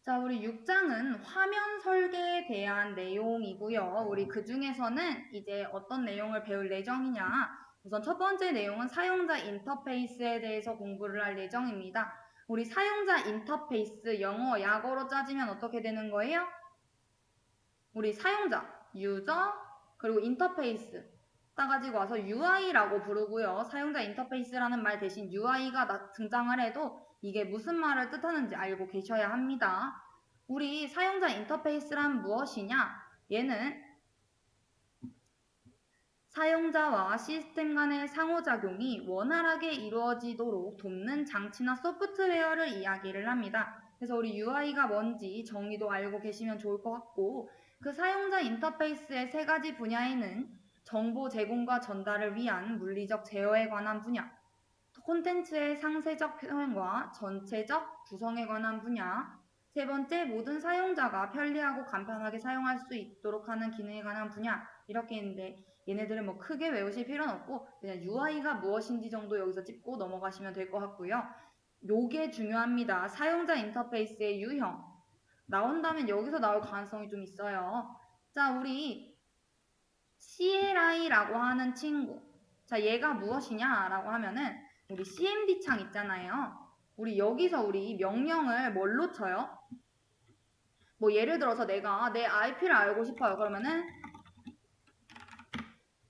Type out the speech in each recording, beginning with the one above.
자, 우리 6장은 화면 설계에 대한 내용이고요. 우리 그 중에서는 이제 어떤 내용을 배울 예정이냐. 우선 첫 번째 내용은 사용자 인터페이스에 대해서 공부를 할 예정입니다. 우리 사용자 인터페이스, 영어, 약어로 짜지면 어떻게 되는 거예요? 우리 사용자, 유저, 그리고 인터페이스 따가지고 와서 UI라고 부르고요. 사용자 인터페이스라는 말 대신 UI가 등장을 해도 이게 무슨 말을 뜻하는지 알고 계셔야 합니다. 우리 사용자 인터페이스란 무엇이냐? 얘는 사용자와 시스템 간의 상호작용이 원활하게 이루어지도록 돕는 장치나 소프트웨어를 이야기를 합니다. 그래서 우리 UI가 뭔지 정의도 알고 계시면 좋을 것 같고, 그 사용자 인터페이스의 세 가지 분야에는 정보 제공과 전달을 위한 물리적 제어에 관한 분야, 콘텐츠의 상세적 표현과 전체적 구성에 관한 분야, 세 번째, 모든 사용자가 편리하고 간편하게 사용할 수 있도록 하는 기능에 관한 분야, 이렇게 있는데 얘네들은 뭐 크게 외우실 필요는 없고 그냥 UI가 무엇인지 정도 여기서 짚고 넘어가시면 될 것 같고요. 요게 중요합니다. 사용자 인터페이스의 유형. 나온다면 여기서 나올 가능성이 좀 있어요. 자, 우리 CLI라고 하는 친구. 자, 얘가 무엇이냐라고 하면은 우리 CMD 창 있잖아요. 우리 여기서 우리 명령을 뭘로 쳐요? 뭐 예를 들어서 내가 내 IP를 알고 싶어요. 그러면은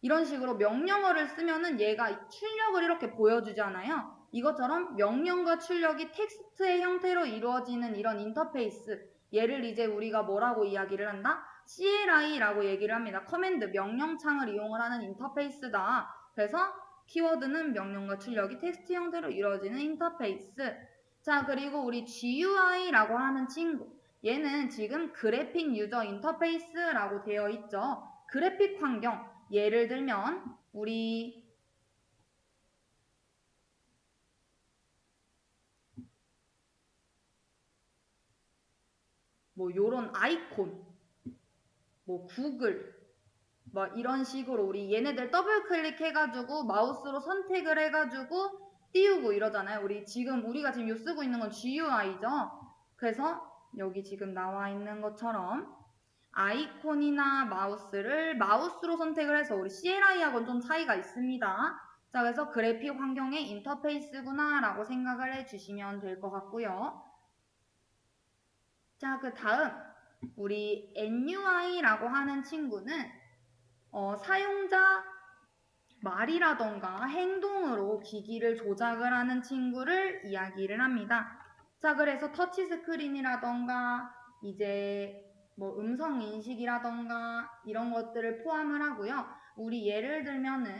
이런 식으로 명령어를 쓰면은 얘가 출력을 이렇게 보여주잖아요. 이것처럼 명령과 출력이 텍스트의 형태로 이루어지는 이런 인터페이스, 얘를 이제 우리가 뭐라고 이야기를 한다? CLI라고 얘기를 합니다. 커맨드, 명령창을 이용을 하는 인터페이스다. 그래서 키워드는 명령과 출력이 텍스트 형태로 이루어지는 인터페이스. 자, 그리고 우리 GUI라고 하는 친구. 얘는 지금 그래픽 유저 인터페이스라고 되어 있죠. 그래픽 환경. 예를 들면 우리 뭐 요런 아이콘, 뭐 구글, 뭐 이런 식으로 우리 얘네들 더블 클릭해가지고 마우스로 선택을 해가지고 띄우고 이러잖아요. 우리가 지금 요 쓰고 있는 건 GUI죠. 그래서 여기 지금 나와 있는 것처럼 아이콘이나 마우스를 마우스로 선택을 해서 우리 CLI하고는 좀 차이가 있습니다. 자, 그래서 그래픽 환경의 인터페이스구나 라고 생각을 해주시면 될 것 같고요. 자, 그 다음 우리 NUI라고 하는 친구는 사용자 말이라던가 행동으로 기기를 조작을 하는 친구를 이야기를 합니다. 자, 그래서 터치 스크린이라던가 이제 뭐 음성 인식이라던가 이런 것들을 포함을 하고요. 우리 예를 들면은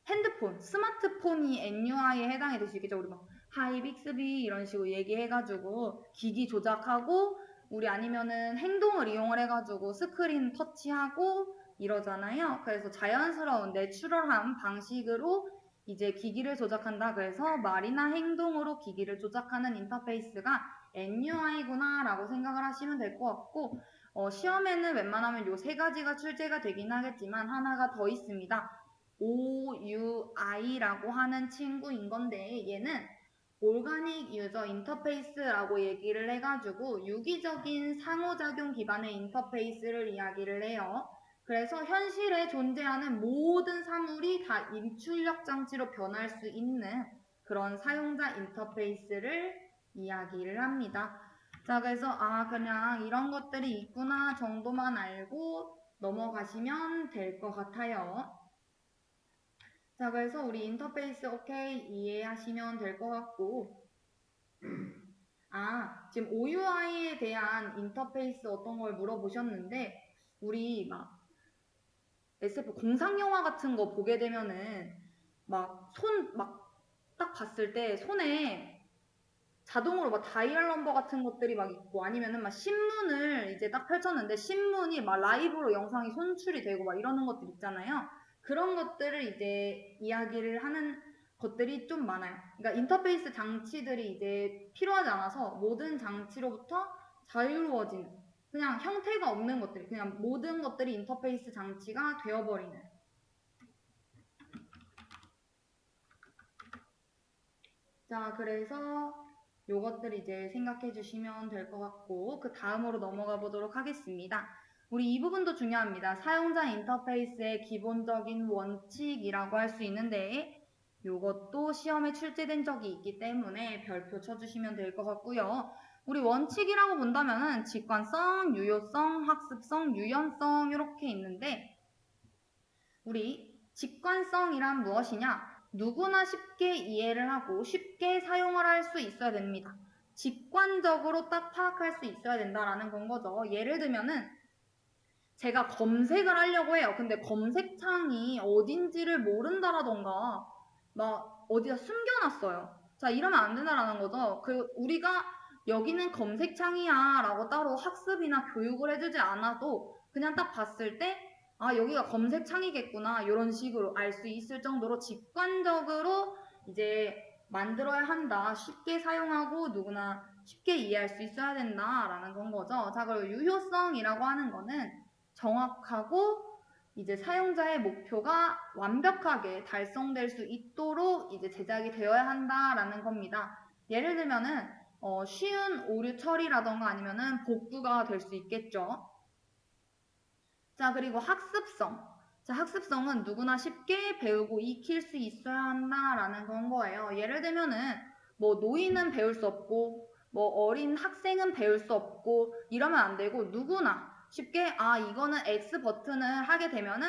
핸드폰, 스마트폰이 NUI에 해당이 될 수 있겠죠. 우리 막 하이 빅스비 이런 식으로 얘기해가지고 기기 조작하고 우리 아니면은 행동을 이용을 해가지고 스크린 터치하고 이러잖아요. 그래서 자연스러운 내추럴한 방식으로 이제 기기를 조작한다. 그래서 말이나 행동으로 기기를 조작하는 인터페이스가 NUI구나 라고 생각을 하시면 될 것 같고 시험에는 웬만하면 요 세 가지가 출제가 되긴 하겠지만 하나가 더 있습니다. OUI라고 하는 친구인 건데 얘는 오가닉 유저 인터페이스라고 얘기를 해가지고 유기적인 상호작용 기반의 인터페이스를 이야기를 해요. 그래서 현실에 존재하는 모든 사물이 다 입출력 장치로 변할 수 있는 그런 사용자 인터페이스를 이야기를 합니다. 자, 그래서 그냥 이런 것들이 있구나 정도만 알고 넘어가시면 될 것 같아요. 자, 그래서 우리 인터페이스 오케이 이해하시면 될 것 같고 지금 OUI에 대한 인터페이스 어떤 걸 물어보셨는데 우리 막 SF 공상 영화 같은 거 보게 되면은 막 딱 봤을 때 손에 자동으로 막 다이얼 넘버 같은 것들이 막 있고 아니면은 막 신문을 이제 딱 펼쳤는데 신문이 막 라이브로 영상이 송출이 되고 막 이러는 것들 있잖아요. 그런 것들을 이제 이야기를 하는 것들이 좀 많아요. 그러니까 인터페이스 장치들이 이제 필요하지 않아서 모든 장치로부터 자유로워지는 그냥 형태가 없는 것들, 그냥 모든 것들이 인터페이스 장치가 되어버리는. 자, 그래서 요것들 이제 생각해 주시면 될 것 같고, 그 다음으로 넘어가 보도록 하겠습니다. 우리 이 부분도 중요합니다. 사용자 인터페이스의 기본적인 원칙이라고 할 수 있는데, 요것도 시험에 출제된 적이 있기 때문에 별표 쳐주시면 될 것 같고요. 우리 원칙이라고 본다면은 직관성, 유효성, 학습성, 유연성 이렇게 있는데, 우리 직관성이란 무엇이냐? 누구나 쉽게 이해를 하고 쉽게 사용을 할 수 있어야 됩니다. 직관적으로 딱 파악할 수 있어야 된다라는 건 거죠. 예를 들면은 제가 검색을 하려고 해요. 근데 검색창이 어딘지를 모른다라던가 막 어디다 숨겨놨어요. 자, 이러면 안 된다라는 거죠. 그 우리가 여기는 검색창이야 라고 따로 학습이나 교육을 해주지 않아도 그냥 딱 봤을 때 아, 여기가 검색창이겠구나 이런 식으로 알 수 있을 정도로 직관적으로 이제 만들어야 한다. 쉽게 사용하고 누구나 쉽게 이해할 수 있어야 된다라는 건 거죠. 자, 그리고 유효성이라고 하는 거는 정확하고 이제 사용자의 목표가 완벽하게 달성될 수 있도록 이제 제작이 되어야 한다라는 겁니다. 예를 들면은 쉬운 오류 처리라던가 아니면은 복구가 될 수 있겠죠. 자, 그리고 학습성. 자, 학습성은 누구나 쉽게 배우고 익힐 수 있어야 한다라는 건 거예요. 예를 들면은 뭐 노인은 배울 수 없고 뭐 어린 학생은 배울 수 없고 이러면 안 되고 누구나 쉽게 아 이거는 X 버튼을 하게 되면은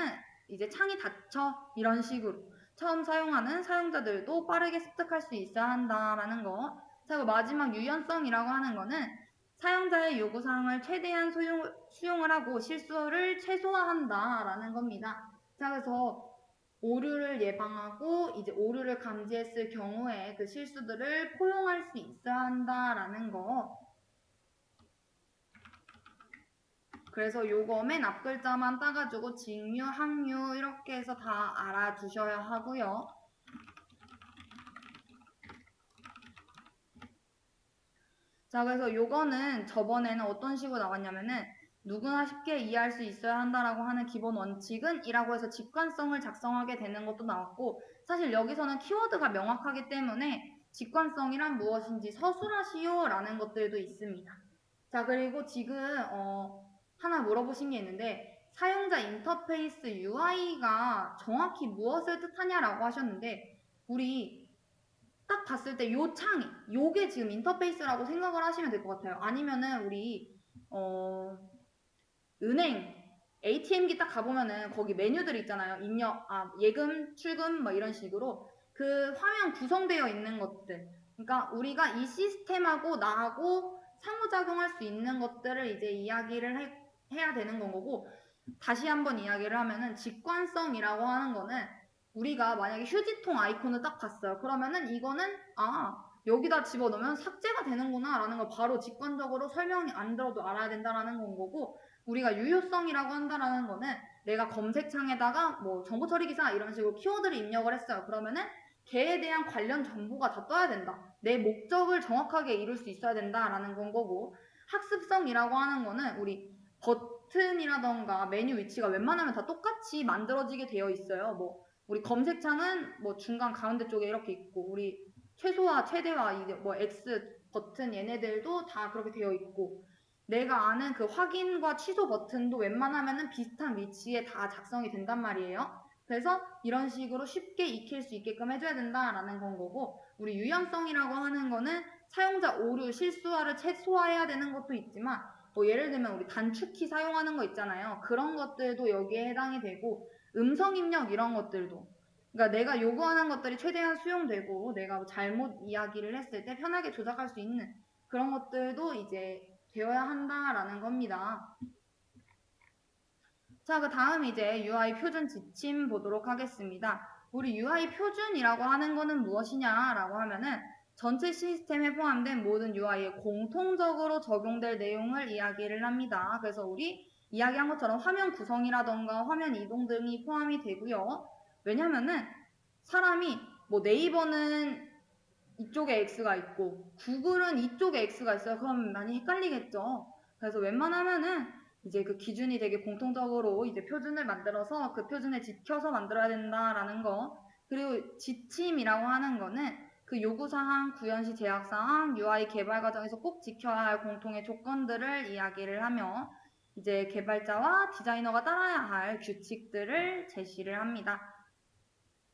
이제 창이 닫혀 이런 식으로 처음 사용하는 사용자들도 빠르게 습득할 수 있어야 한다라는 거. 자, 그리고 마지막 유연성이라고 하는 거는 사용자의 요구사항을 최대한 수용을 하고 실수를 최소화한다라는 겁니다. 자, 그래서 오류를 예방하고 이제 오류를 감지했을 경우에 그 실수들을 포용할 수 있어야 한다라는 거. 그래서 요거 맨 앞글자만 따가지고 직류, 항류 이렇게 해서 다 알아두셔야 하고요. 자, 그래서 요거는 저번에는 어떤 식으로 나왔냐면은 누구나 쉽게 이해할 수 있어야 한다라고 하는 기본 원칙은 이라고 해서 직관성을 작성하게 되는 것도 나왔고 사실 여기서는 키워드가 명확하기 때문에 직관성이란 무엇인지 서술하시오 라는 것들도 있습니다. 자, 그리고 지금 하나 물어보신 게 있는데 사용자 인터페이스 UI가 정확히 무엇을 뜻하냐라고 하셨는데 우리 딱 봤을 때 요 창이 요게 지금 인터페이스라고 생각을 하시면 될 것 같아요. 아니면은 우리 은행 ATM기 딱 가보면은 거기 메뉴들 있잖아요. 입력, 예금, 출금 뭐 이런 식으로 그 화면 구성되어 있는 것들. 그러니까 우리가 이 시스템하고 나하고 상호작용할 수 있는 것들을 이제 이야기를 해야 되는 건 거고 다시 한번 이야기를 하면은 직관성이라고 하는 거는 우리가 만약에 휴지통 아이콘을 딱 봤어요. 그러면은 이거는 여기다 집어넣으면 삭제가 되는구나 라는 걸 바로 직관적으로 설명이 안 들어도 알아야 된다라는 건 거고 우리가 유효성이라고 한다라는 거는 내가 검색창에다가 뭐 정보 처리 기사 이런 식으로 키워드를 입력을 했어요. 그러면은 걔에 대한 관련 정보가 다 떠야 된다. 내 목적을 정확하게 이룰 수 있어야 된다라는 건 거고 학습성이라고 하는 거는 우리 버튼이라던가 메뉴 위치가 웬만하면 다 똑같이 만들어지게 되어 있어요. 뭐 우리 검색창은 뭐 중간 가운데 쪽에 이렇게 있고 우리 최소화, 최대화, 이제 뭐 X 버튼 얘네들도 다 그렇게 되어 있고 내가 아는 그 확인과 취소 버튼도 웬만하면은 비슷한 위치에 다 작성이 된단 말이에요. 그래서 이런 식으로 쉽게 익힐 수 있게끔 해줘야 된다라는 건 거고 우리 유연성이라고 하는 거는 사용자 오류, 실수화를 최소화해야 되는 것도 있지만 뭐 예를 들면 우리 단축키 사용하는 거 있잖아요. 그런 것들도 여기에 해당이 되고 음성 입력 이런 것들도 그러니까 내가 요구하는 것들이 최대한 수용되고 내가 잘못 이야기를 했을 때 편하게 조작할 수 있는 그런 것들도 이제 되어야 한다라는 겁니다. 자, 그 다음 이제 UI 표준 지침 보도록 하겠습니다. 우리 UI 표준이라고 하는 거는 무엇이냐라고 하면은 전체 시스템에 포함된 모든 UI에 공통적으로 적용될 내용을 이야기를 합니다. 그래서 우리 이야기한 것처럼 화면 구성이라던가 화면 이동 등이 포함이 되고요. 왜냐면은 사람이 뭐 네이버는 이쪽에 X가 있고 구글은 이쪽에 X가 있어요. 그럼 많이 헷갈리겠죠. 그래서 웬만하면은 이제 그 기준이 되게 공통적으로 이제 표준을 만들어서 그 표준에 지켜서 만들어야 된다라는 거. 그리고 지침이라고 하는 거는 그 요구사항, 구현시 제약사항, UI 개발 과정에서 꼭 지켜야 할 공통의 조건들을 이야기를 하며 이제 개발자와 디자이너가 따라야 할 규칙들을 제시를 합니다.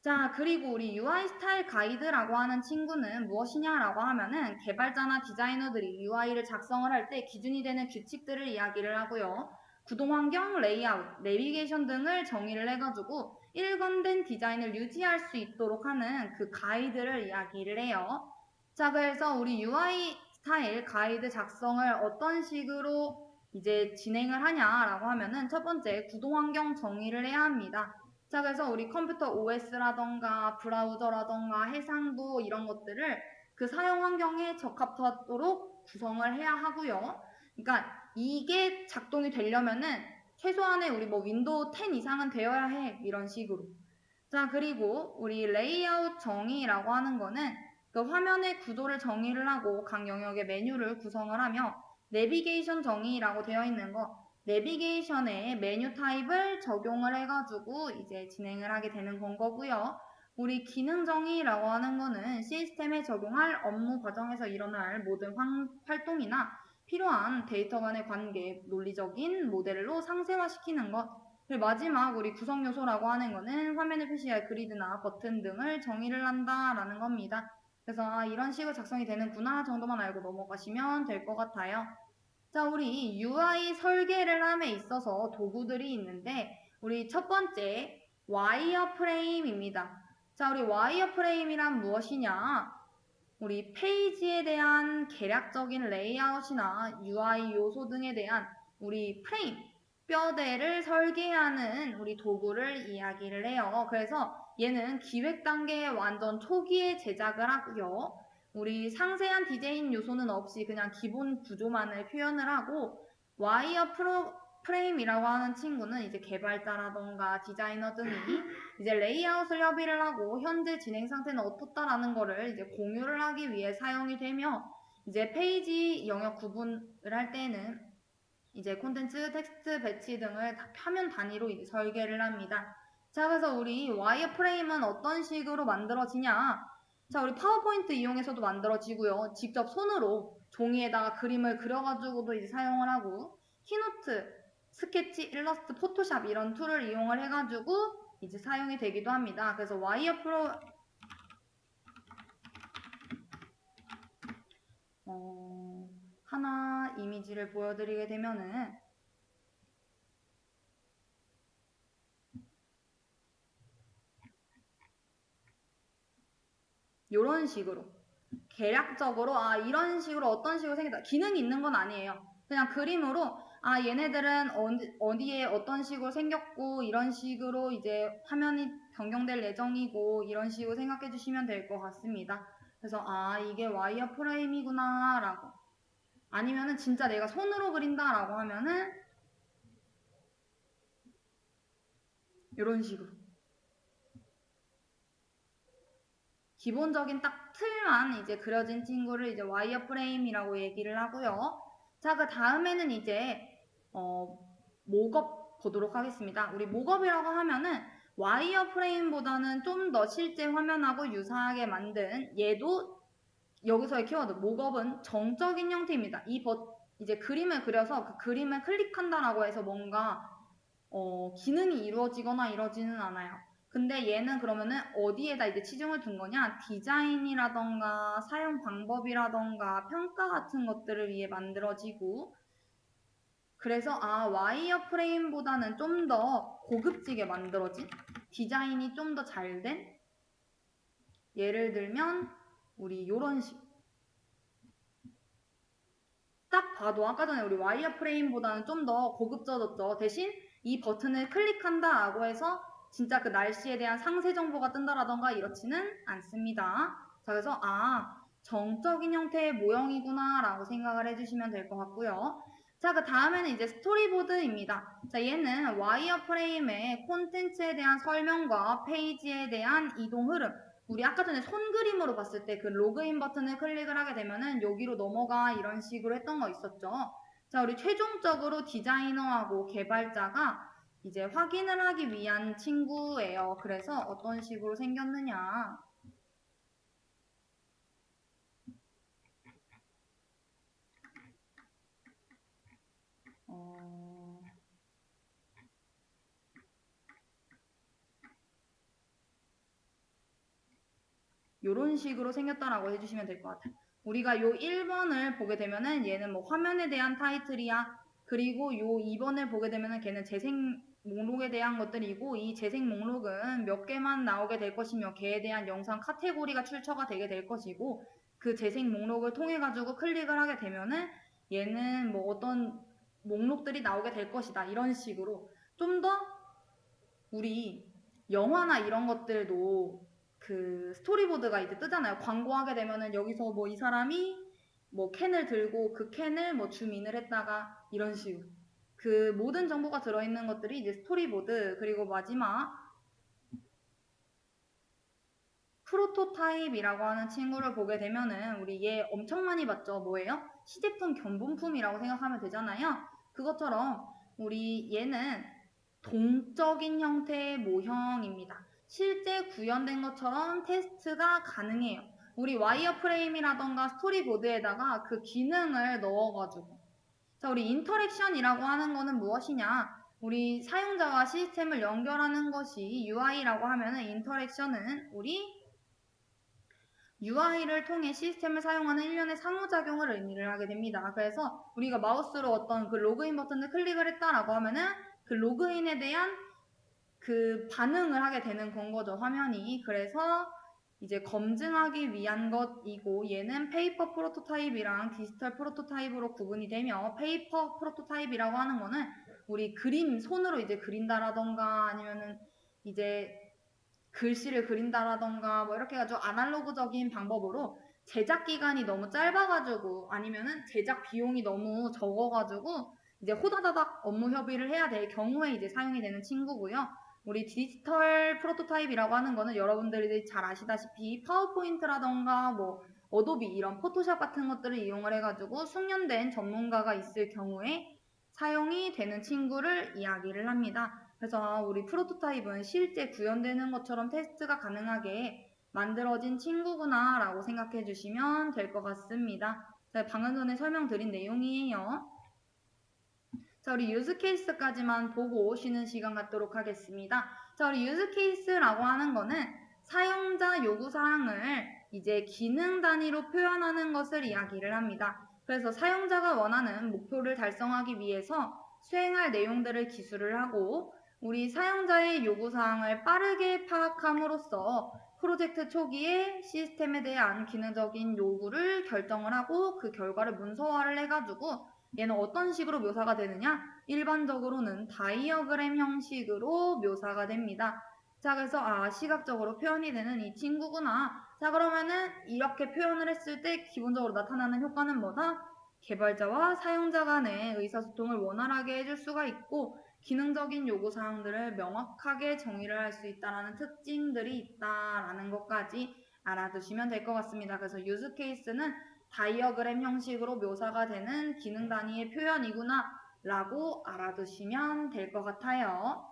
자, 그리고 우리 UI 스타일 가이드라고 하는 친구는 무엇이냐라고 하면은 개발자나 디자이너들이 UI를 작성을 할 때 기준이 되는 규칙들을 이야기를 하고요. 구동 환경, 레이아웃, 내비게이션 등을 정의를 해가지고 일관된 디자인을 유지할 수 있도록 하는 그 가이드를 이야기를 해요. 자, 그래서 우리 UI 스타일 가이드 작성을 어떤 식으로 이제 진행을 하냐라고 하면은 첫 번째 구동 환경 정의를 해야 합니다. 자, 그래서 우리 컴퓨터 OS라던가 브라우저라던가 해상도 이런 것들을 그 사용 환경에 적합하도록 구성을 해야 하고요. 그러니까 이게 작동이 되려면은 최소한의 우리 뭐 윈도우 10 이상은 되어야 해. 이런 식으로. 자, 그리고 우리 레이아웃 정의라고 하는 거는 그 화면의 구도를 정의를 하고 각 영역의 메뉴를 구성을 하며 내비게이션 정의라고 되어 있는 거 내비게이션에 메뉴 타입을 적용을 해가지고 이제 진행을 하게 되는 건 거고요. 우리 기능 정의라고 하는 거는 시스템에 적용할 업무 과정에서 일어날 모든 활동이나 필요한 데이터 간의 관계, 논리적인 모델로 상세화시키는 것. 그리고 마지막 우리 구성 요소라고 하는 거는 화면에 표시할 그리드나 버튼 등을 정의를 한다라는 겁니다. 그래서 이런 식으로 작성이 되는구나 정도만 알고 넘어가시면 될 것 같아요. 자, 우리 UI 설계를 함에 있어서 도구들이 있는데 우리 첫 번째 와이어프레임입니다. 자, 우리 와이어프레임이란 무엇이냐? 우리 페이지에 대한 개략적인 레이아웃이나 UI 요소 등에 대한 우리 프레임, 뼈대를 설계하는 우리 도구를 이야기를 해요. 그래서 얘는 기획 단계에 완전 초기에 제작을 하고요. 우리 상세한 디자인 요소는 없이 그냥 기본 구조만을 표현을 하고 와이어 프레임이라고 하는 친구는 이제 개발자라던가 디자이너 등이 이제 레이아웃을 협의를 하고 현재 진행 상태는 어떻다라는 거를 이제 공유를 하기 위해 사용이 되며 이제 페이지 영역 구분을 할 때는 이제 콘텐츠, 텍스트, 배치 등을 화면 단위로 이제 설계를 합니다. 자, 그래서 우리 와이어프레임은 어떤 식으로 만들어지냐? 자, 우리 파워포인트 이용해서도 만들어지고요. 직접 손으로 종이에다가 그림을 그려가지고도 이제 사용을 하고 키노트, 스케치, 일러스트, 포토샵 이런 툴을 이용을 해가지고 이제 사용이 되기도 합니다. 그래서 하나 이미지를 보여드리게 되면은 이런 식으로 개략적으로 이런 식으로 어떤 식으로 생겼다. 기능이 있는 건 아니에요. 그냥 그림으로 얘네들은 어디에 어떤 식으로 생겼고 이런 식으로 이제 화면이 변경될 예정이고 이런 식으로 생각해 주시면 될 것 같습니다. 그래서 이게 와이어 프레임이구나 라고 아니면은 진짜 내가 손으로 그린다 라고 하면은 이런 식으로 기본적인 딱 틀만 이제 그려진 친구를 이제 와이어 프레임이라고 얘기를 하고요. 자, 그 다음에는 이제 목업 보도록 하겠습니다. 우리 목업이라고 하면은 와이어 프레임보다는 좀 더 실제 화면하고 유사하게 만든 얘도 여기서의 키워드 목업은 정적인 형태입니다. 이제 그림을 그려서 그 그림을 클릭한다라고 해서 뭔가 기능이 이루어지거나 이러지는 않아요. 근데 얘는 그러면은 어디에다 이제 치중을 둔 거냐? 디자인이라던가 사용 방법이라던가 평가 같은 것들을 위해 만들어지고 그래서 와이어 프레임보다는 좀 더 고급지게 만들어진 디자인이 좀 더 잘 된 예를 들면 우리 요런 식 딱 봐도 아까 전에 우리 와이어 프레임보다는 좀 더 고급져졌죠. 대신 이 버튼을 클릭한다라고 해서 진짜 그 날씨에 대한 상세 정보가 뜬다라던가 이렇지는 않습니다. 자, 그래서 정적인 형태의 모형이구나 라고 생각을 해주시면 될 것 같고요. 자, 그 다음에는 이제 스토리보드입니다. 자, 얘는 와이어 프레임의 콘텐츠에 대한 설명과 페이지에 대한 이동 흐름 우리 아까 전에 손그림으로 봤을 때 그 로그인 버튼을 클릭을 하게 되면은 여기로 넘어가 이런 식으로 했던 거 있었죠. 자, 우리 최종적으로 디자이너하고 개발자가 이제 확인을 하기 위한 친구예요. 그래서 어떤 식으로 생겼느냐. 요런 식으로 생겼다라고 해주시면 될 것 같아요. 우리가 요 1번을 보게 되면은 얘는 뭐 화면에 대한 타이틀이야. 그리고 요 2번을 보게 되면은 걔는 재생 목록에 대한 것들이고, 이 재생 목록은 몇 개만 나오게 될 것이며 걔에 대한 영상 카테고리가 출처가 되게 될 것이고, 그 재생 목록을 통해 가지고 클릭을 하게 되면은 얘는 뭐 어떤 목록들이 나오게 될 것이다. 이런 식으로 좀 더 우리 영화나 이런 것들도 그 스토리보드가 이제 뜨잖아요. 광고하게 되면은 여기서 뭐 이 사람이 뭐 캔을 들고 그 캔을 뭐 줌인을 했다가 이런 식으로 그 모든 정보가 들어있는 것들이 이제 스토리보드. 그리고 마지막 프로토타입이라고 하는 친구를 보게 되면은 우리 얘 엄청 많이 봤죠. 뭐예요? 시제품 견본품이라고 생각하면 되잖아요. 그것처럼 우리 얘는 동적인 형태의 모형입니다. 실제 구현된 것처럼 테스트가 가능해요. 우리 와이어프레임이라던가 스토리보드에다가 그 기능을 넣어가지고. 자, 우리 인터랙션이라고 하는 거는 무엇이냐? 우리 사용자와 시스템을 연결하는 것이 UI라고 하면은, 인터랙션은 우리 UI를 통해 시스템을 사용하는 일련의 상호작용을 의미를 하게 됩니다. 그래서 우리가 마우스로 어떤 그 로그인 버튼을 클릭을 했다라고 하면은 그 로그인에 대한 그 반응을 하게 되는 건 거죠, 화면이. 그래서 이제 검증하기 위한 것이고, 얘는 페이퍼 프로토타입이랑 디지털 프로토타입으로 구분이 되며, 페이퍼 프로토타입이라고 하는 거는 우리 그림, 손으로 이제 그린다라던가 아니면은 이제 글씨를 그린다라던가 뭐 이렇게 해가지고 아날로그적인 방법으로 제작 기간이 너무 짧아가지고 아니면은 제작 비용이 너무 적어가지고 이제 호다다닥 업무 협의를 해야 될 경우에 이제 사용이 되는 친구고요. 우리 디지털 프로토타입이라고 하는 거는 여러분들이 잘 아시다시피 파워포인트라던가 뭐 어도비 이런 포토샵 같은 것들을 이용을 해가지고 숙련된 전문가가 있을 경우에 사용이 되는 친구를 이야기를 합니다. 그래서 우리 프로토타입은 실제 구현되는 것처럼 테스트가 가능하게 만들어진 친구구나 라고 생각해 주시면 될 것 같습니다. 자, 방금 전에 설명드린 내용이에요. 자, 우리 유즈 케이스까지만 보고 쉬는 시간 갖도록 하겠습니다. 자, 우리 유즈 케이스라고 하는 거는 사용자 요구사항을 이제 기능 단위로 표현하는 것을 이야기를 합니다. 그래서 사용자가 원하는 목표를 달성하기 위해서 수행할 내용들을 기술을 하고, 우리 사용자의 요구사항을 빠르게 파악함으로써 프로젝트 초기에 시스템에 대한 기능적인 요구를 결정을 하고 그 결과를 문서화를 해가지고 얘는 어떤 식으로 묘사가 되느냐? 일반적으로는 다이어그램 형식으로 묘사가 됩니다. 자, 그래서 시각적으로 표현이 되는 이 친구구나. 자, 그러면은 이렇게 표현을 했을 때 기본적으로 나타나는 효과는 뭐다? 개발자와 사용자 간의 의사소통을 원활하게 해줄 수가 있고, 기능적인 요구사항들을 명확하게 정의를 할 수 있다는 특징들이 있다라는 것까지 알아두시면 될 것 같습니다. 그래서 유즈 케이스는 다이어그램 형식으로 묘사가 되는 기능 단위의 표현이구나 라고 알아두시면 될 것 같아요.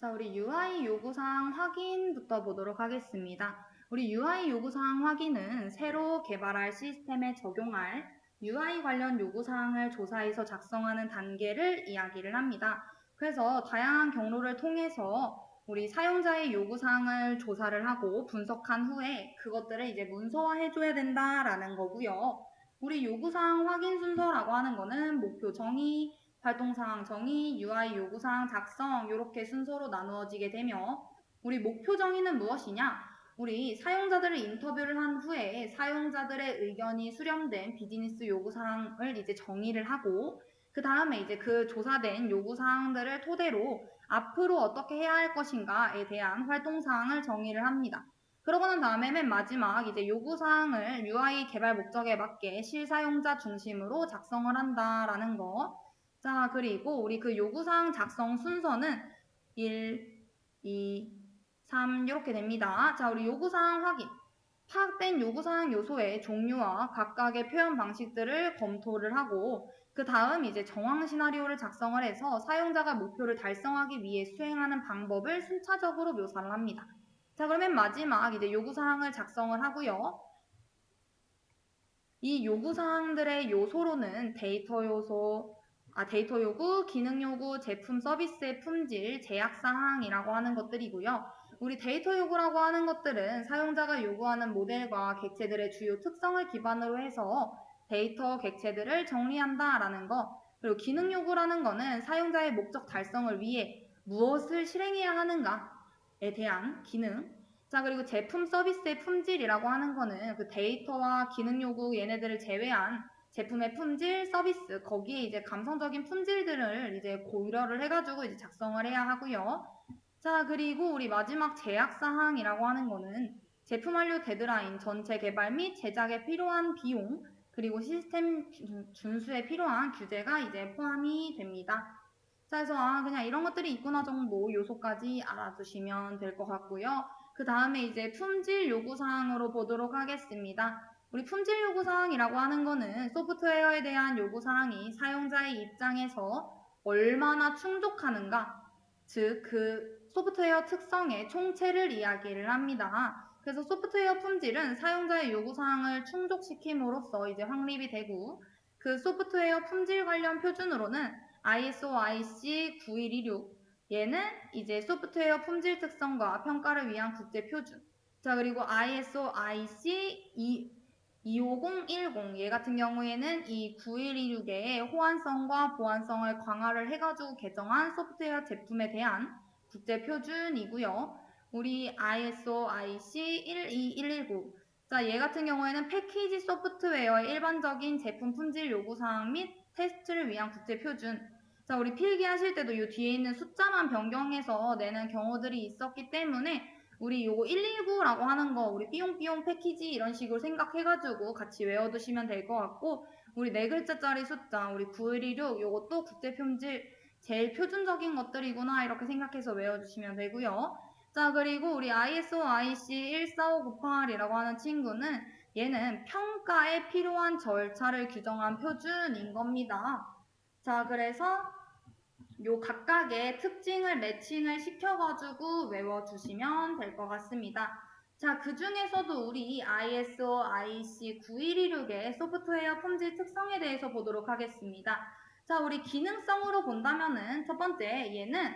자, 우리 UI 요구사항 확인부터 보도록 하겠습니다. 우리 UI 요구사항 확인은 새로 개발할 시스템에 적용할 UI 관련 요구사항을 조사해서 작성하는 단계를 이야기를 합니다. 그래서 다양한 경로를 통해서 우리 사용자의 요구사항을 조사를 하고 분석한 후에 그것들을 이제 문서화해줘야 된다라는 거고요. 우리 요구사항 확인 순서라고 하는 거는 목표 정의, 활동사항 정의, UI 요구사항 작성 이렇게 순서로 나누어지게 되며, 우리 목표 정의는 무엇이냐? 우리 사용자들을 인터뷰를 한 후에 사용자들의 의견이 수렴된 비즈니스 요구사항을 이제 정의를 하고, 그 다음에 이제 그 조사된 요구사항들을 토대로 앞으로 어떻게 해야 할 것인가에 대한 활동사항을 정의를 합니다. 그러고 난 다음에 맨 마지막 이제 요구사항을 UI 개발 목적에 맞게 실사용자 중심으로 작성을 한다라는 거. 자, 그리고 우리 그 요구사항 작성 순서는 1, 2, 3 이렇게 됩니다. 자, 우리 요구사항 확인. 파악된 요구사항 요소의 종류와 각각의 표현 방식들을 검토를 하고, 그 다음 이제 정황 시나리오를 작성을 해서 사용자가 목표를 달성하기 위해 수행하는 방법을 순차적으로 묘사를 합니다. 자, 그러면 마지막 이제 요구사항을 작성을 하고요. 이 요구사항들의 요소로는 데이터 요소, 데이터 요구, 기능 요구, 제품 서비스의 품질, 제약 사항이라고 하는 것들이고요. 우리 데이터 요구라고 하는 것들은 사용자가 요구하는 모델과 객체들의 주요 특성을 기반으로 해서 데이터 객체들을 정리한다라는 거. 그리고 기능 요구라는 거는 사용자의 목적 달성을 위해 무엇을 실행해야 하는가에 대한 기능. 자, 그리고 제품 서비스의 품질이라고 하는 거는 그 데이터와 기능 요구 얘네들을 제외한 제품의 품질, 서비스, 거기에 이제 감성적인 품질들을 이제 고려를 해가지고 이제 작성을 해야 하고요. 자, 그리고 우리 마지막 제약사항이라고 하는 거는 제품 완료 데드라인, 전체 개발 및 제작에 필요한 비용, 그리고 시스템 준수에 필요한 규제가 이제 포함이 됩니다. 자, 그래서 그냥 이런 것들이 있구나 정도 요소까지 알아두시면 될 것 같고요. 그 다음에 이제 품질 요구사항으로 보도록 하겠습니다. 우리 품질 요구사항이라고 하는 거는 소프트웨어에 대한 요구사항이 사용자의 입장에서 얼마나 충족하는가, 즉 그 소프트웨어 특성의 총체를 이야기를 합니다. 그래서 소프트웨어 품질은 사용자의 요구사항을 충족시킴으로써 이제 확립이 되고, 그 소프트웨어 품질 관련 표준으로는 ISO IC 9126, 얘는 이제 소프트웨어 품질 특성과 평가를 위한 국제 표준. 자, 그리고 ISO IC 25010, 얘 같은 경우에는 이 9126의 호환성과 보안성을 강화를 해가지고 개정한 소프트웨어 제품에 대한 국제 표준이고요. 우리 ISO IC 12119. 자, 얘 같은 경우에는 패키지 소프트웨어의 일반적인 제품 품질 요구사항 및 테스트를 위한 국제 표준. 자, 우리 필기하실 때도 이 뒤에 있는 숫자만 변경해서 내는 경우들이 있었기 때문에 우리 요거 119라고 하는 거 우리 삐용삐용 패키지 이런 식으로 생각해가지고 같이 외워두시면 될 것 같고, 우리 4글자짜리 숫자 우리 9126 요것도 국제 품질 제일 표준적인 것들이구나 이렇게 생각해서 외워주시면 되고요. 자, 그리고 우리 ISO IC 14598이라고 하는 친구는 얘는 평가에 필요한 절차를 규정한 표준인 겁니다. 자, 그래서 요 각각의 특징을 매칭을 시켜가지고 외워주시면 될 것 같습니다. 자, 그 중에서도 우리 ISO IC 9126의 소프트웨어 품질 특성에 대해서 보도록 하겠습니다. 자, 우리 기능성으로 본다면은 첫 번째, 얘는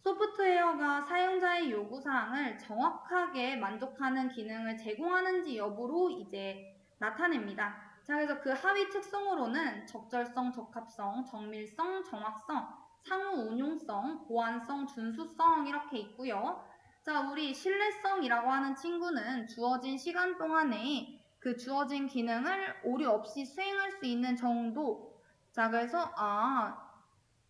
소프트웨어가 사용자의 요구사항을 정확하게 만족하는 기능을 제공하는지 여부로 이제 나타냅니다. 자, 그래서 그 하위 특성으로는 적절성, 적합성, 정밀성, 정확성, 상호 운용성, 보안성, 준수성 이렇게 있고요. 자, 우리 신뢰성이라고 하는 친구는 주어진 시간 동안에 그 주어진 기능을 오류 없이 수행할 수 있는 정도. 자, 그래서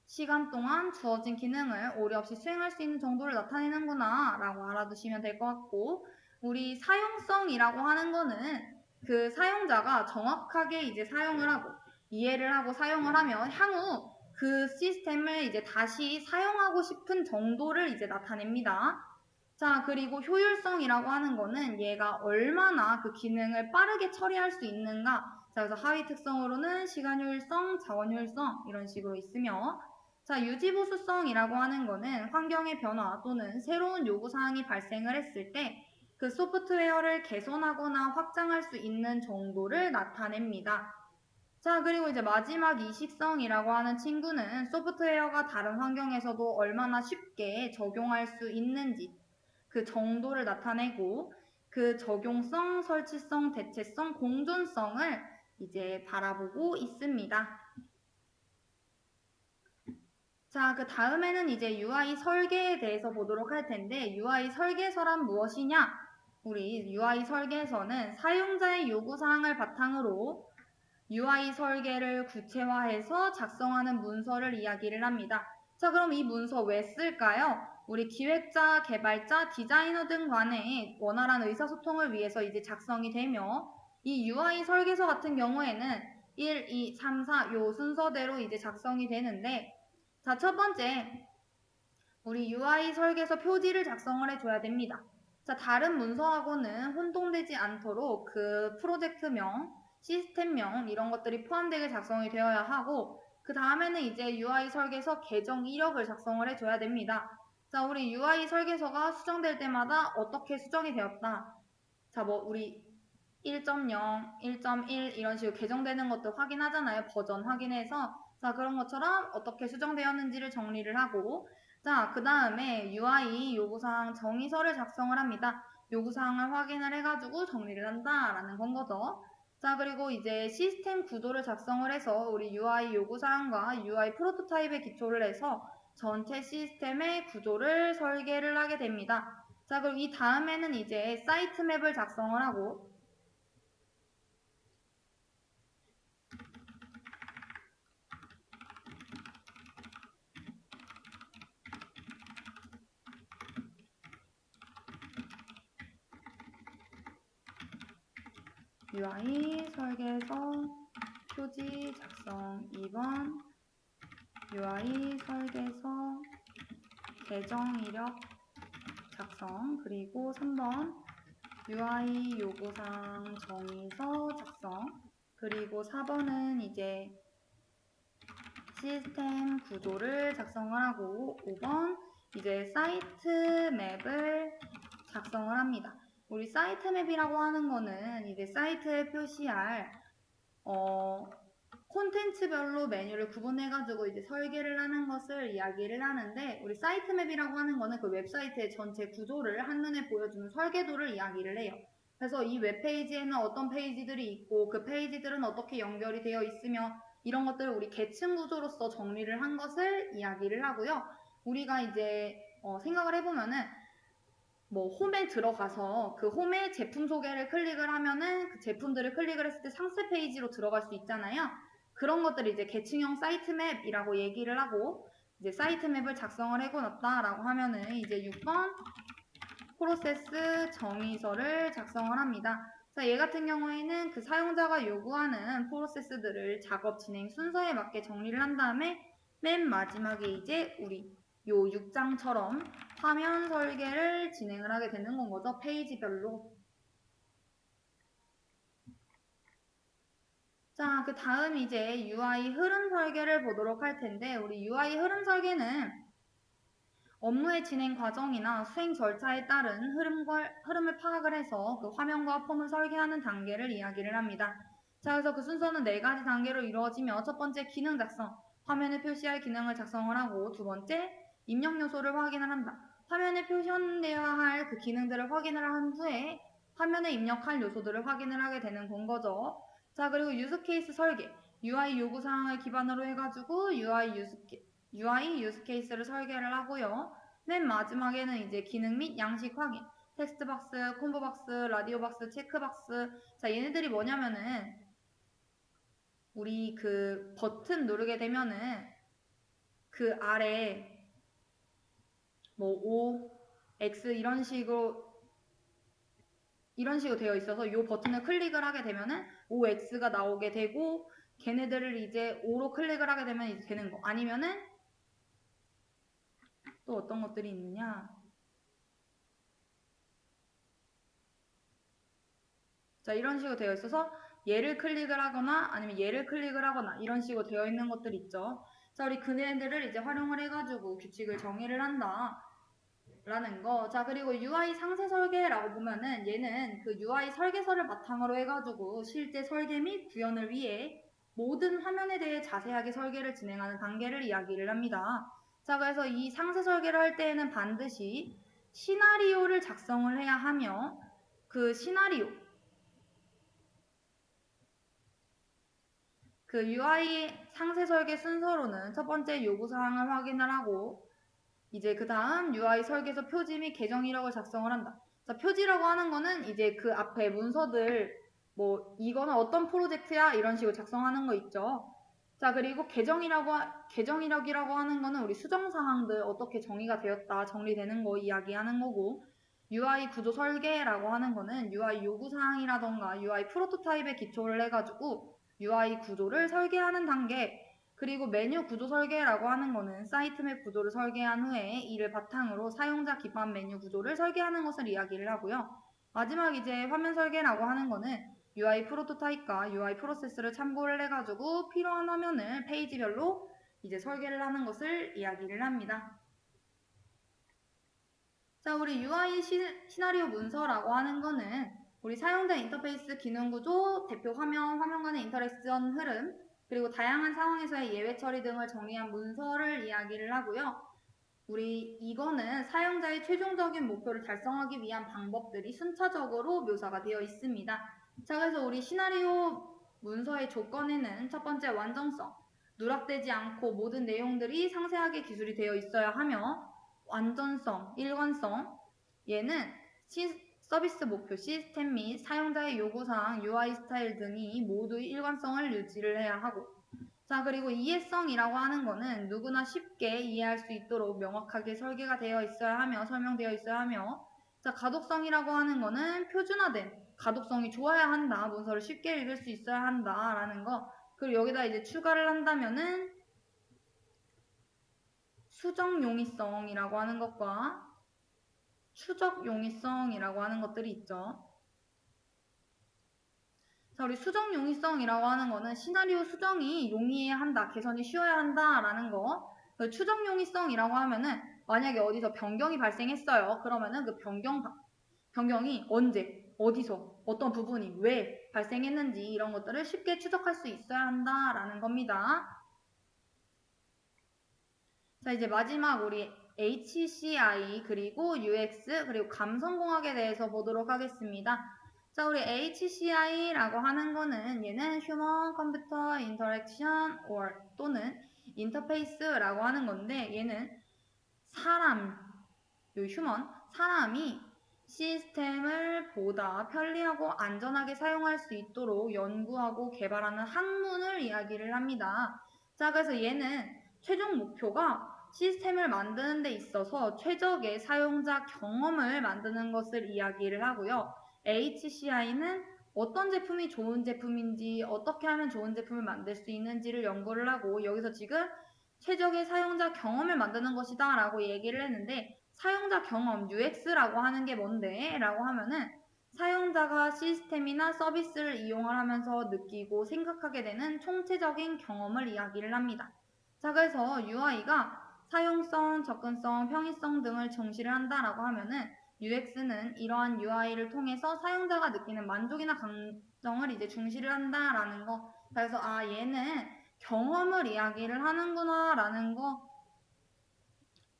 시간 동안 주어진 기능을 오류 없이 수행할 수 있는 정도를 나타내는구나 라고 알아두시면 될 것 같고, 우리 사용성이라고 하는 거는 그 사용자가 정확하게 이제 사용을 하고 이해를 하고 사용을 하면 향후 그 시스템을 이제 다시 사용하고 싶은 정도를 이제 나타냅니다. 자, 그리고 효율성이라고 하는 거는 얘가 얼마나 그 기능을 빠르게 처리할 수 있는가. 자, 그래서 하위 특성으로는 시간 효율성, 자원 효율성 이런 식으로 있으며, 자, 유지보수성이라고 하는 거는 환경의 변화 또는 새로운 요구사항이 발생을 했을 때 그 소프트웨어를 개선하거나 확장할 수 있는 정도를 나타냅니다. 자, 그리고 이제 마지막 이식성이라고 하는 친구는 소프트웨어가 다른 환경에서도 얼마나 쉽게 적용할 수 있는지 그 정도를 나타내고, 그 적용성, 설치성, 대체성, 공존성을 이제 바라보고 있습니다. 자, 그 다음에는 이제 UI 설계에 대해서 보도록 할 텐데, UI 설계서란 무엇이냐? 우리 UI 설계서는 사용자의 요구사항을 바탕으로 UI 설계를 구체화해서 작성하는 문서를 이야기를 합니다. 자, 그럼 이 문서 왜 쓸까요? 우리 기획자, 개발자, 디자이너 등 간의 원활한 의사소통을 위해서 이제 작성이 되며, 이 UI 설계서 같은 경우에는 1, 2, 3, 4 요 순서대로 이제 작성이 되는데, 자, 첫 번째, 우리 UI 설계서 표지를 작성을 해줘야 됩니다. 자, 다른 문서하고는 혼동되지 않도록 그 프로젝트명, 시스템명 이런 것들이 포함되게 작성이 되어야 하고, 그 다음에는 이제 UI 설계서 계정 이력을 작성을 해줘야 됩니다. 자, 우리 UI 설계서가 수정될 때마다 어떻게 수정이 되었다. 자, 뭐 우리 1.0, 1.1 이런 식으로 개정되는 것도 확인하잖아요. 버전 확인해서. 자, 그런 것처럼 어떻게 수정되었는지를 정리를 하고, 자, 그 다음에 UI 요구사항 정의서를 작성을 합니다. 요구사항을 확인을 해가지고 정리를 한다라는 건 거죠. 자, 그리고 이제 시스템 구조를 작성을 해서 우리 UI 요구사항과 UI 프로토타입에 기초를 해서 전체 시스템의 구조를 설계를 하게 됩니다. 자, 그리고 이 다음에는 이제 사이트 맵을 작성을 하고 UI 설계서 표지 작성 2번 UI 설계서 계정 이력 작성 그리고 3번 UI 요구사항 정의서 작성 그리고 4번은 이제 시스템 구조를 작성을 하고 5번 이제 사이트 맵을 작성을 합니다. 우리 사이트 맵이라고 하는 거는 이제 사이트에 표시할 콘텐츠별로 메뉴를 구분해가지고 이제 설계를 하는 것을 이야기를 하는데 우리 사이트 맵이라고 하는 거는 그 웹사이트의 전체 구조를 한눈에 보여주는 설계도를 이야기를 해요. 그래서 이 웹페이지에는 어떤 페이지들이 있고 그 페이지들은 어떻게 연결이 되어 있으며 이런 것들을 우리 계층 구조로서 정리를 한 것을 이야기를 하고요. 우리가 이제 생각을 해보면은 뭐 홈에 들어가서 그 홈에 제품 소개를 클릭을 하면은 그 제품들을 클릭을 했을 때 상세 페이지로 들어갈 수 있잖아요. 그런 것들을 이제 계층형 사이트 맵이라고 얘기를 하고 이제 사이트 맵을 작성을 해놨다라고 하면은 이제 6번 프로세스 정의서를 작성을 합니다. 자, 얘 같은 경우에는 그 사용자가 요구하는 프로세스들을 작업 진행 순서에 맞게 정리를 한 다음에 맨 마지막에 이제 우리 요 6장처럼 화면 설계를 진행을 하게 되는 건 거죠. 페이지별로. 자, 그 다음 이제 UI 흐름 설계를 보도록 할 텐데 우리 UI 흐름 설계는 업무의 진행 과정이나 수행 절차에 따른 흐름을 파악을 해서 그 화면과 폼을 설계하는 단계를 이야기를 합니다. 자, 그래서 그 순서는 4가지 단계로 이루어지며 첫 번째 기능 작성, 화면에 표시할 기능을 작성을 하고 두 번째 입력 요소를 확인을 한다. 화면에 표시되어야 할 그 기능들을 확인을 한 후에 화면에 입력할 요소들을 확인을 하게 되는 건 거죠. 자, 그리고 유스케이스 설계, UI 요구사항을 기반으로 해가지고 UI 유스케이스를 설계를 하고요. 맨 마지막에는 이제 기능 및 양식 확인, 텍스트 박스, 콤보 박스, 라디오 박스, 체크 박스. 자, 얘네들이 뭐냐면은 우리 그 버튼 누르게 되면은 그 아래 뭐 O, X 이런 식으로 되어 있어서 이 버튼을 클릭을 하게 되면은 OX가 나오게 되고 걔네들을 이제 O로 클릭을 하게 되면 이제 되는 거. 아니면은 또 어떤 것들이 있느냐? 자, 이런 식으로 되어 있어서 얘를 클릭을 하거나 아니면 얘를 클릭을 하거나 이런 식으로 되어 있는 것들 있죠. 자, 우리 그네들을 이제 활용을 해가지고 규칙을 정의를 한다. 라는 거. 자, 그리고 UI 상세 설계라고 보면은 얘는 그 UI 설계서를 바탕으로 해가지고 실제 설계 및 구현을 위해 모든 화면에 대해 자세하게 설계를 진행하는 단계를 이야기를 합니다. 자, 그래서 이 상세 설계를 할 때에는 반드시 시나리오를 작성을 해야 하며 그 시나리오, 그 UI 상세 설계 순서로는 첫 번째 요구사항을 확인을 하고 이제 그 다음 UI 설계서 표지 및 계정 이력을 작성을 한다. 자, 표지라고 하는 거는 이제 그 앞에 문서들 뭐 이거는 어떤 프로젝트야 이런 식으로 작성하는 거 있죠. 자, 그리고 계정 이력이라고 하는 거는 우리 수정 사항들 어떻게 정의가 되었다 정리되는 거 이야기하는 거고 UI 구조 설계라고 하는 거는 UI 요구 사항이라던가 UI 프로토타입에 기초를 해가지고 UI 구조를 설계하는 단계 그리고 메뉴 구조 설계라고 하는 거는 사이트 맵 구조를 설계한 후에 이를 바탕으로 사용자 기반 메뉴 구조를 설계하는 것을 이야기를 하고요. 마지막 이제 화면 설계라고 하는 거는 UI 프로토타입과 UI 프로세스를 참고를 해가지고 필요한 화면을 페이지별로 이제 설계를 하는 것을 이야기를 합니다. 자, 우리 UI 시나리오 문서라고 하는 거는 우리 사용자 인터페이스 기능 구조, 대표 화면, 화면 간의 인터랙션 흐름, 그리고 다양한 상황에서의 예외 처리 등을 정리한 문서를 이야기를 하고요. 우리 이거는 사용자의 최종적인 목표를 달성하기 위한 방법들이 순차적으로 묘사가 되어 있습니다. 자, 그래서 우리 시나리오 문서의 조건에는 첫 번째 완전성, 누락되지 않고 모든 내용들이 상세하게 기술이 되어 있어야 하며, 완전성, 일관성, 얘는 서비스 목표, 시스템 및 사용자의 요구사항, UI 스타일 등이 모두 일관성을 유지를 해야 하고, 자, 그리고 이해성이라고 하는 거는 누구나 쉽게 이해할 수 있도록 명확하게 설계가 되어 있어야 하며, 설명되어 있어야 하며, 자, 가독성이라고 하는 거는 표준화된, 가독성이 좋아야 한다, 문서를 쉽게 읽을 수 있어야 한다라는 거. 그리고 여기다 이제 추가를 한다면은 수정 용이성이라고 하는 것과 추적 용이성이라고 하는 것들이 있죠. 자, 우리 수정 용이성이라고 하는 거는 시나리오 수정이 용이해야 한다, 개선이 쉬워야 한다라는 거. 그 추정 용이성이라고 하면은 만약에 어디서 변경이 발생했어요. 그러면은 그 변경이 언제, 어디서, 어떤 부분이 왜 발생했는지 이런 것들을 쉽게 추적할 수 있어야 한다라는 겁니다. 자, 이제 마지막 우리 HCI 그리고 UX 그리고 감성공학에 대해서 보도록 하겠습니다. 자, 우리 HCI라고 하는 거는 얘는 Human Computer Interaction 또는 인터페이스라고 하는 건데 얘는 사람이 시스템을 보다 편리하고 안전하게 사용할 수 있도록 연구하고 개발하는 학문을 이야기를 합니다. 자, 그래서 얘는 최종 목표가 시스템을 만드는 데 있어서 최적의 사용자 경험을 만드는 것을 이야기를 하고요. HCI는 어떤 제품이 좋은 제품인지, 어떻게 하면 좋은 제품을 만들 수 있는지를 연구를 하고, 여기서 지금 최적의 사용자 경험을 만드는 것이다 라고 얘기를 했는데, 사용자 경험, UX라고 하는 게 뭔데? 라고 하면은 사용자가 시스템이나 서비스를 이용을 하면서 느끼고 생각하게 되는 총체적인 경험을 이야기를 합니다. 자, 그래서 UI가 사용성, 접근성, 편의성 등을 중시를 한다라고 하면은 UX는 이러한 UI를 통해서 사용자가 느끼는 만족이나 감정을 이제 중시를 한다라는 거. 그래서 얘는 경험을 이야기를 하는구나 라는 거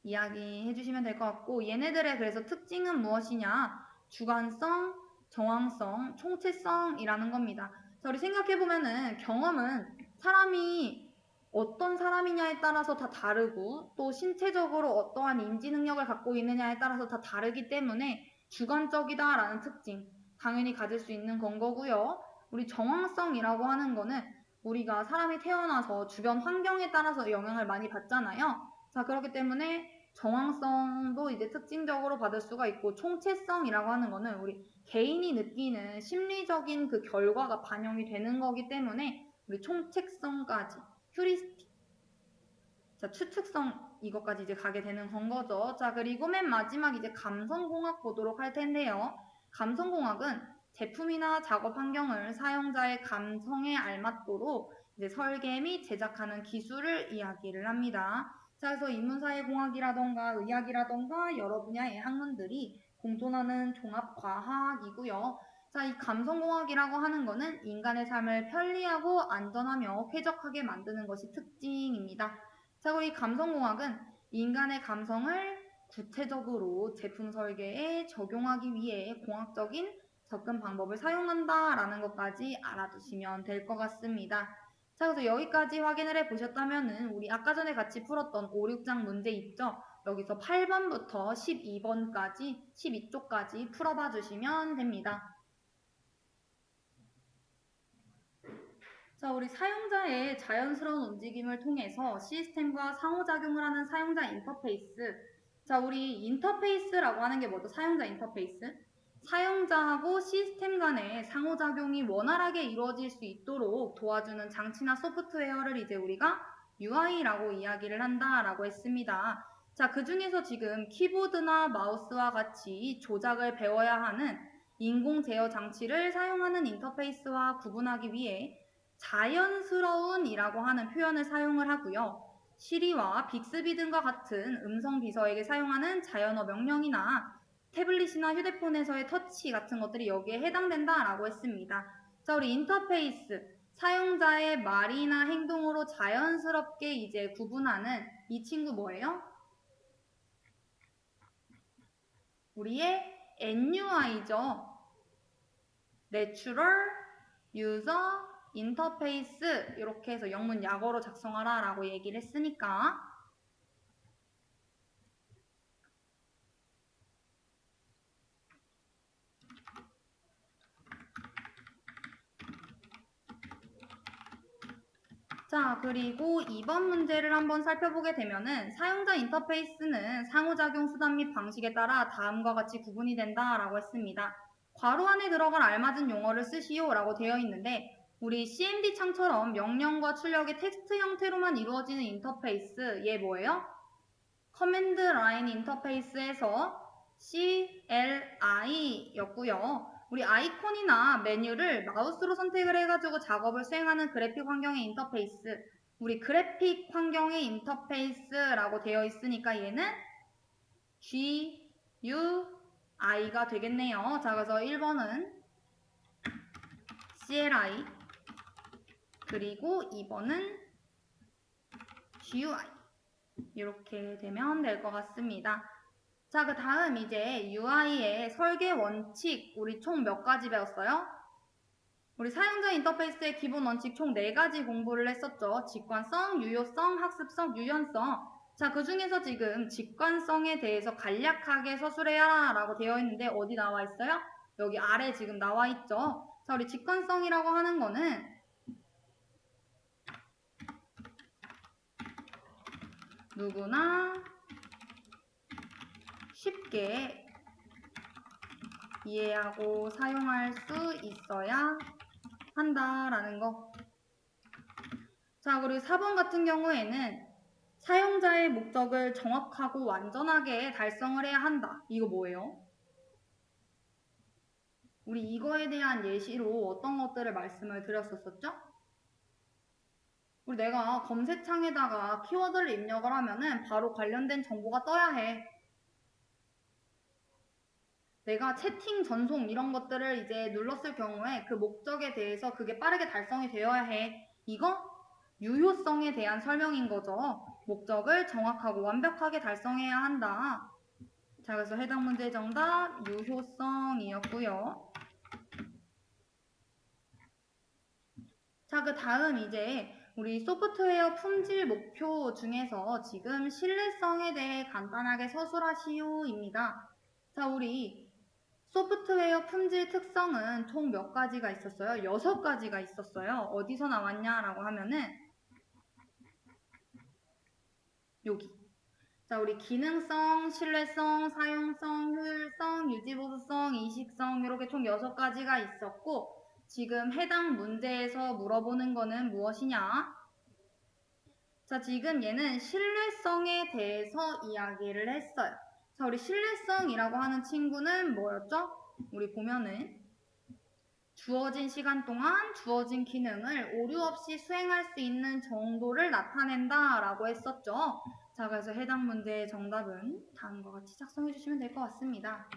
이야기해 주시면 될 것 같고, 얘네들의 그래서 특징은 무엇이냐? 주관성, 정황성, 총체성이라는 겁니다. 자, 우리 생각해보면은 경험은 사람이 어떤 사람이냐에 따라서 다 다르고 또 신체적으로 어떠한 인지 능력을 갖고 있느냐에 따라서 다 다르기 때문에 주관적이다라는 특징 당연히 가질 수 있는 건 거고요. 우리 정황성이라고 하는 거는 우리가 사람이 태어나서 주변 환경에 따라서 영향을 많이 받잖아요. 자, 그렇기 때문에 정황성도 이제 특징적으로 받을 수가 있고, 총체성이라고 하는 거는 우리 개인이 느끼는 심리적인 그 결과가 반영이 되는 거기 때문에 우리 총체성까지 휴리스틱, 자, 추측성 이것까지 이제 가게 되는 건 거죠. 자, 그리고 맨 마지막 이제 감성공학 보도록 할 텐데요. 감성공학은 제품이나 작업 환경을 사용자의 감성에 알맞도록 이제 설계 및 제작하는 기술을 이야기를 합니다. 자, 그래서 인문사회공학이라던가 의학이라던가 여러 분야의 학문들이 공존하는 종합과학이고요. 자, 이 감성공학이라고 하는 거는 인간의 삶을 편리하고 안전하며 쾌적하게 만드는 것이 특징입니다. 자, 그리고 이 감성공학은 인간의 감성을 구체적으로 제품 설계에 적용하기 위해 공학적인 접근 방법을 사용한다라는 것까지 알아두시면 될 것 같습니다. 자, 그래서 여기까지 확인을 해보셨다면은 우리 아까 전에 같이 풀었던 5, 6장 문제 있죠? 여기서 8번부터 12번까지, 12쪽까지 풀어봐 주시면 됩니다. 자, 우리 사용자의 자연스러운 움직임을 통해서 시스템과 상호작용을 하는 사용자 인터페이스. 자, 우리 인터페이스라고 하는 게 뭐죠? 사용자 인터페이스. 사용자하고 시스템 간의 상호작용이 원활하게 이루어질 수 있도록 도와주는 장치나 소프트웨어를 이제 우리가 UI라고 이야기를 한다라고 했습니다. 자, 그 중에서 지금 키보드나 마우스와 같이 조작을 배워야 하는 인공 제어 장치를 사용하는 인터페이스와 구분하기 위해 자연스러운 이라고 하는 표현을 사용을 하고요. 시리와 빅스비 등과 같은 음성 비서에게 사용하는 자연어 명령이나 태블릿이나 휴대폰에서의 터치 같은 것들이 여기에 해당된다라고 했습니다. 자, 우리 인터페이스, 사용자의 말이나 행동으로 자연스럽게 이제 구분하는 이 친구 뭐예요? 우리의 NUI죠. Natural User Interface 이렇게 해서 영문 약어로 작성하라 라고 얘기를 했으니까 자, 그리고 이번 문제를 한번 살펴보게 되면은 사용자 인터페이스는 상호작용 수단 및 방식에 따라 다음과 같이 구분이 된다라고 했습니다. 괄호 안에 들어갈 알맞은 용어를 쓰시오 라고 되어 있는데 우리 CMD 창처럼 명령과 출력이 텍스트 형태로만 이루어지는 인터페이스 얘 뭐예요? 커맨드 라인 인터페이스에서 CLI였고요. 우리 아이콘이나 메뉴를 마우스로 선택을 해가지고 작업을 수행하는 그래픽 환경의 인터페이스, 우리 그래픽 환경의 인터페이스라고 되어 있으니까 얘는 GUI가 되겠네요. 자, 그래서 1번은 CLI, 그리고 2번은 GUI. 이렇게 되면 될 것 같습니다. 자, 그 다음 이제 UI의 설계 원칙, 우리 총 몇 가지 배웠어요? 우리 사용자 인터페이스의 기본 원칙 총 4가지 공부를 했었죠. 직관성, 유효성, 학습성, 유연성. 자, 그 중에서 지금 직관성에 대해서 간략하게 서술해야 라고 되어 있는데 어디 나와 있어요? 여기 아래 지금 나와 있죠. 자, 우리 직관성이라고 하는 거는 누구나 쉽게 이해하고 사용할 수 있어야 한다라는 거. 자, 그리고 4번 같은 경우에는 사용자의 목적을 정확하고 완전하게 달성을 해야 한다. 이거 뭐예요? 우리 이거에 대한 예시로 어떤 것들을 말씀을 드렸었죠? 우리 내가 검색창에다가 키워드를 입력을 하면은 바로 관련된 정보가 떠야 해. 내가 채팅 전송 이런 것들을 이제 눌렀을 경우에 그 목적에 대해서 그게 빠르게 달성이 되어야 해. 이거 유효성에 대한 설명인 거죠. 목적을 정확하고 완벽하게 달성해야 한다. 자, 그래서 해당 문제 정답 유효성이었고요. 자, 그 다음 이제 우리 소프트웨어 품질 목표 중에서 지금 신뢰성에 대해 간단하게 서술하시오입니다. 자, 우리 소프트웨어 품질 특성은 총 몇 가지가 있었어요? 6가지가 있었어요. 어디서 나왔냐라고 하면은 여기. 자, 우리 기능성, 신뢰성, 사용성, 효율성, 유지보수성, 이식성 이렇게 총 6가지가 있었고 지금 해당 문제에서 물어보는 거는 무엇이냐? 자, 지금 얘는 신뢰성에 대해서 이야기를 했어요. 자, 우리 신뢰성이라고 하는 친구는 뭐였죠? 우리 보면은 주어진 시간 동안 주어진 기능을 오류 없이 수행할 수 있는 정도를 나타낸다 라고 했었죠. 자, 그래서 해당 문제의 정답은 다음과 같이 작성해 주시면 될 것 같습니다.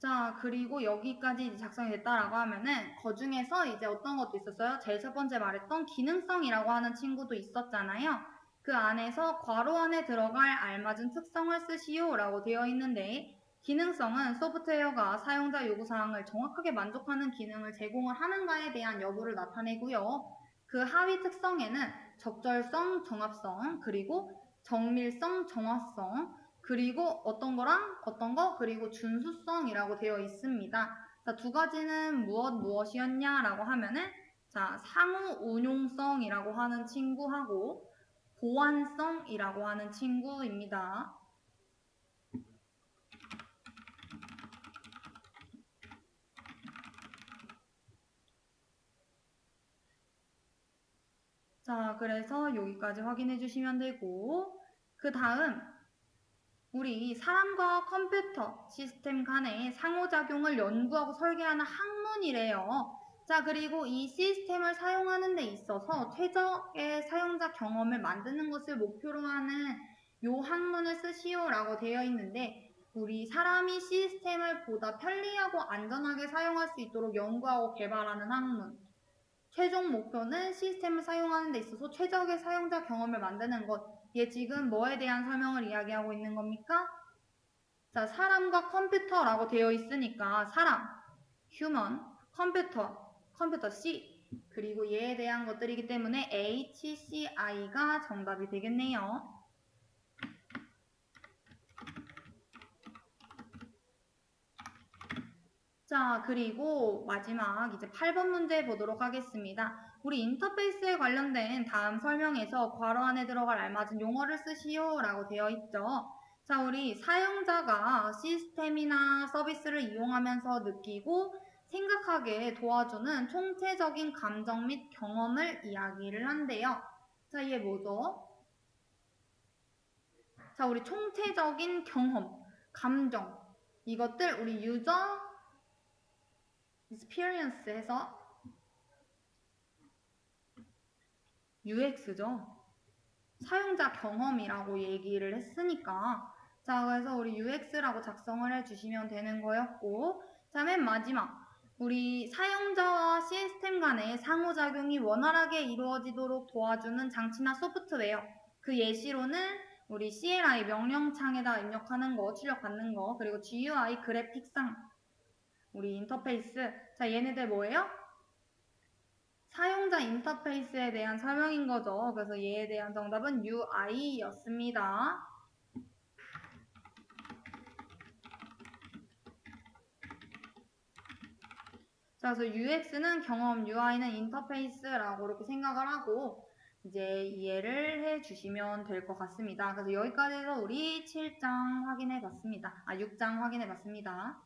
자, 그리고 여기까지 이제 작성이 됐다라고 하면은 그 중에서 이제 어떤 것도 있었어요? 제일 첫 번째 말했던 기능성이라고 하는 친구도 있었잖아요. 그 안에서 괄호 안에 들어갈 알맞은 특성을 쓰시오 라고 되어 있는데 기능성은 소프트웨어가 사용자 요구사항을 정확하게 만족하는 기능을 제공을 하는가에 대한 여부를 나타내고요. 그 하위 특성에는 적절성, 정합성, 그리고 정밀성, 정확성, 그리고 어떤 거랑 어떤 거, 그리고 준수성이라고 되어 있습니다. 자, 2가지는 무엇이었냐라고 하면은 자, 상호 운용성이라고 하는 친구하고 보완성이라고 하는 친구입니다. 자, 그래서 여기까지 확인해 주시면 되고 그 다음 우리 사람과 컴퓨터 시스템 간의 상호작용을 연구하고 설계하는 학문이래요. 자, 그리고 이 시스템을 사용하는 데 있어서 최적의 사용자 경험을 만드는 것을 목표로 하는 요 학문을 쓰시오라고 되어 있는데 우리 사람이 시스템을 보다 편리하고 안전하게 사용할 수 있도록 연구하고 개발하는 학문. 최종 목표는 시스템을 사용하는 데 있어서 최적의 사용자 경험을 만드는 것. 얘 지금 뭐에 대한 설명을 이야기하고 있는 겁니까? 자, 사람과 컴퓨터라고 되어 있으니까 사람, human, 컴퓨터 C, 그리고 얘에 대한 것들이기 때문에 HCI가 정답이 되겠네요. 자, 그리고 마지막 이제 8번 문제 보도록 하겠습니다. 우리 인터페이스에 관련된 다음 설명에서 괄호 안에 들어갈 알맞은 용어를 쓰시오 라고 되어 있죠. 자, 우리 사용자가 시스템이나 서비스를 이용하면서 느끼고 생각하게 도와주는 총체적인 감정 및 경험을 이야기를 한대요. 자, 이게 뭐죠? 자, 우리 총체적인 경험, 감정, 이것들 우리 유저 experience 해서 UX죠. 사용자 경험이라고 얘기를 했으니까 자, 그래서 우리 UX라고 작성을 해주시면 되는 거였고 자, 맨 마지막 우리 사용자와 시스템 간의 상호작용이 원활하게 이루어지도록 도와주는 장치나 소프트웨어 그 예시로는 우리 CLI 명령창에다 입력하는 거, 출력받는 거 그리고 GUI 그래픽상 우리 인터페이스 자, 얘네들 뭐예요? 사용자 인터페이스에 대한 설명인 거죠. 그래서 얘에 대한 정답은 UI였습니다. 자, 그래서 UX는 경험, UI는 인터페이스라고 이렇게 생각을 하고 이제 이해를 해주시면 될 것 같습니다. 그래서 여기까지 해서 우리 7장 확인해 봤습니다. 6장 확인해 봤습니다.